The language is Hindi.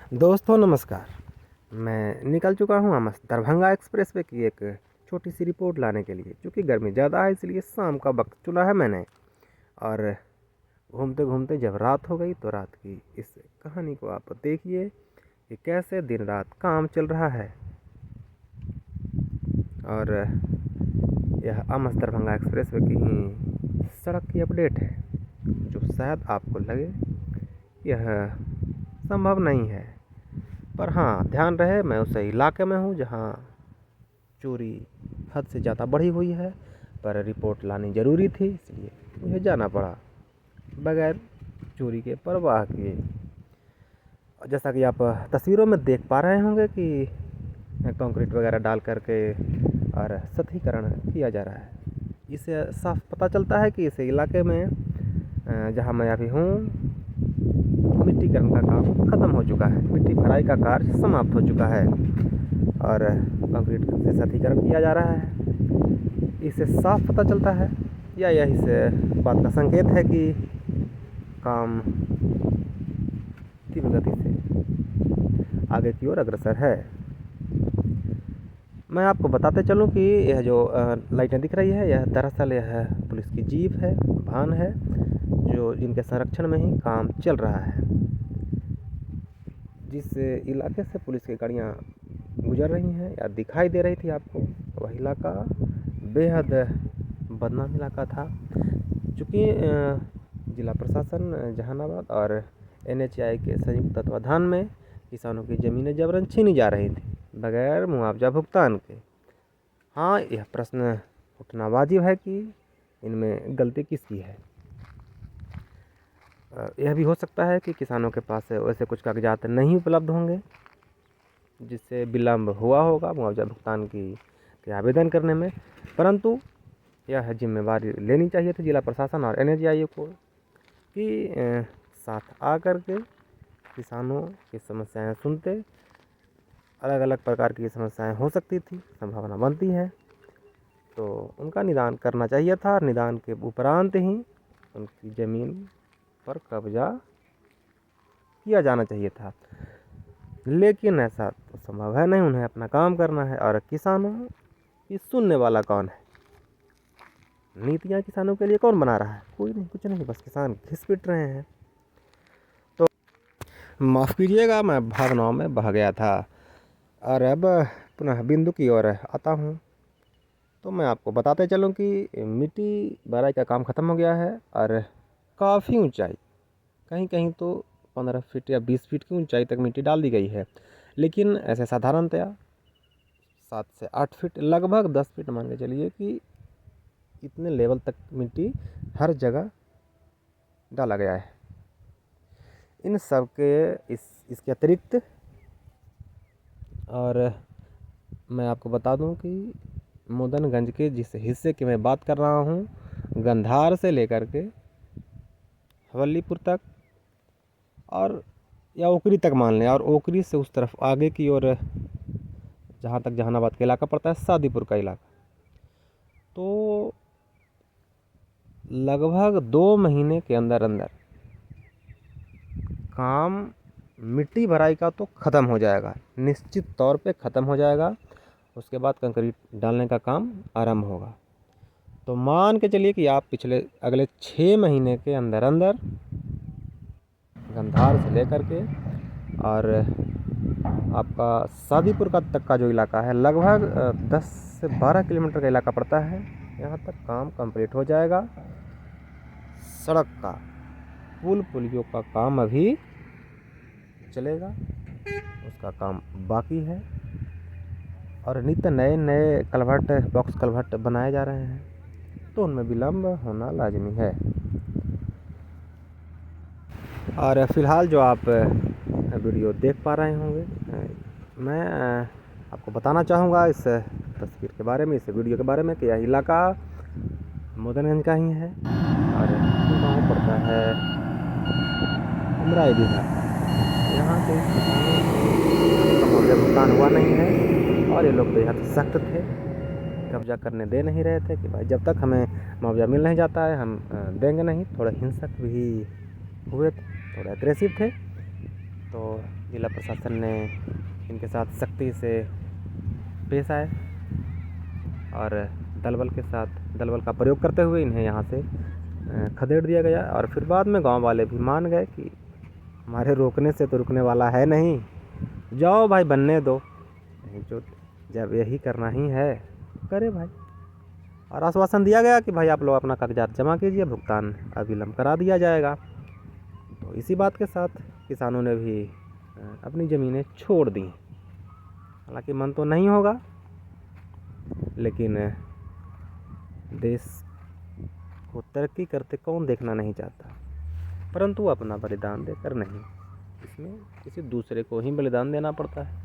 दोस्तों नमस्कार। मैं निकल चुका हूँ आमस दरभंगा एक्सप्रेस वे की एक छोटी सी रिपोर्ट लाने के लिए। क्योंकि गर्मी ज़्यादा है इसलिए शाम का वक्त चुना है मैंने। और घूमते घूमते जब रात हो गई तो रात की इस कहानी को आप देखिए कि कैसे दिन रात काम चल रहा है। और यह आमस दरभंगा एक्सप्रेस वे की ही सड़क की अपडेट है, जो शायद आपको लगे यह संभव नहीं है, पर हाँ ध्यान रहे मैं उस इलाके में हूँ जहाँ चोरी हद से ज़्यादा बढ़ी हुई है। पर रिपोर्ट लानी ज़रूरी थी इसलिए मुझे जाना पड़ा बगैर चोरी के परवाह किए। और जैसा कि आप तस्वीरों में देख पा रहे होंगे कि कंक्रीट वगैरह डाल करके और सतहीकरण किया जा रहा है। इससे साफ पता चलता है कि इस इलाके में जहाँ मैं अभी हूँ मिट्टीकरण का काम ख़त्म हो चुका है, मिट्टी भराई का कार्य समाप्त हो चुका है और कंक्रीट से सतहीकरण किया जा रहा है। इससे साफ पता चलता है या यह इस बात का संकेत है कि काम तीव्र गति से आगे की ओर अग्रसर है। मैं आपको बताते चलूं कि यह जो लाइटें दिख रही है यह दरअसल यह पुलिस की जीप है, वाहन है, जो जिनके संरक्षण में ही काम चल रहा है। जिस इलाके से पुलिस की गाड़ियाँ गुजर रही हैं या दिखाई दे रही थी आपको, वह इलाका बेहद बदनाम इलाका था। चूँकि जिला प्रशासन जहानाबाद और NHAI के संयुक्त तत्वाधान में किसानों की ज़मीनें जबरन छीनी जा रही थी बगैर मुआवजा भुगतान के। हाँ, यह प्रश्न उठना वाजिब है कि इनमें गलती किसकी है। यह भी हो सकता है कि किसानों के पास वैसे कुछ कागजात नहीं उपलब्ध होंगे जिससे विलम्ब हुआ होगा मुआवजा भुगतान के आवेदन करने में। परंतु यह जिम्मेवारी लेनी चाहिए थी जिला प्रशासन और NHAI को कि साथ आकर के किसानों की समस्याएं सुनते। अलग अलग प्रकार की समस्याएं हो सकती थी, संभावना बनती है, तो उनका निदान करना चाहिए था। निदान के उपरांत ही उनकी ज़मीन पर कब्जा किया जाना चाहिए था, लेकिन ऐसा तो संभव है नहीं। उन्हें अपना काम करना है और किसानों की सुनने वाला कौन है? नीतियाँ किसानों के लिए कौन बना रहा है? कोई नहीं, कुछ नहीं, बस किसान घिस पिट रहे हैं। तो माफ़ कीजिएगा, मैं भावनाओं में बह गया था और अब पुनः बिंदु की ओर आता हूँ। तो मैं आपको बताते चलूँ कि मिट्टी भराई का काम ख़त्म हो गया है और काफ़ी ऊंचाई, कहीं कहीं तो 15 फीट या 20 फीट की ऊंचाई तक मिट्टी डाल दी गई है। लेकिन ऐसे साधारणतया 7 से 8 फीट, लगभग 10 फीट मान के चलिए कि इतने लेवल तक मिट्टी हर जगह डाला गया है। इन सब के इसके अतिरिक्त और मैं आपको बता दूं कि मदनगंज के जिस हिस्से की मैं बात कर रहा हूं, गंधार से लेकर के हवल्लीपुर तक और या ओकरी तक मान लें, और ओकरी से उस तरफ आगे की ओर जहाँ तक जहानाबाद का इलाका पड़ता है, शादीपुर का इलाका, तो लगभग 2 महीने के अंदर अंदर काम मिट्टी भराई का तो ख़त्म हो जाएगा, निश्चित तौर पे ख़त्म हो जाएगा। उसके बाद कंक्रीट डालने का काम आरंभ होगा। तो मान के चलिए कि आप अगले 6 महीने के अंदर अंदर गंधार से लेकर के और आपका शादीपुर का तक का जो इलाका है, लगभग 10 से 12 किलोमीटर का इलाका पड़ता है, यहाँ तक काम कंप्लीट हो जाएगा। सड़क का, पुल पुलियों का काम अभी चलेगा, उसका काम बाकी है। और नित्य नए नए कलवर्ट, बॉक्स कलवर्ट बनाए जा रहे हैं, तो उनमें विलम्ब होना लाजमी है। और फ़िलहाल जो आप वीडियो देख पा रहे होंगे, मैं आपको बताना चाहूँगा इस तस्वीर के बारे में, इस वीडियो के बारे में, कि यह इलाका मदनगंज का ही है और गाँव पड़ता है उमराई बिहार। यहाँ के किसानों का मुआवजा भुगतान हुआ नहीं है और ये लोग बेहद सख्त थे, कब्जा करने दे नहीं रहे थे कि भाई जब तक हमें मुआवजा मिल नहीं जाता है हम देंगे नहीं। थोड़े हिंसक भी हुए थे, थोड़े एग्रेसिव थे। तो जिला प्रशासन ने इनके साथ सख्ती से पेश आए और दल बल का प्रयोग करते हुए इन्हें यहाँ से खदेड़ दिया गया। और फिर बाद में गांव वाले भी मान गए कि हमारे रोकने से तो रुकने वाला है नहीं, जाओ भाई बनने दो, जो जब यही करना ही है करे भाई। और आश्वासन दिया गया कि भाई आप लोग अपना कागजात जमा कीजिए, भुगतान अविलंब करा दिया जाएगा। तो इसी बात के साथ किसानों ने भी अपनी ज़मीनें छोड़ दी। हालांकि मन तो नहीं होगा, लेकिन देश को तरक्की करते कौन देखना नहीं चाहता, परंतु अपना बलिदान देकर नहीं, इसमें किसी दूसरे को ही बलिदान देना पड़ता है।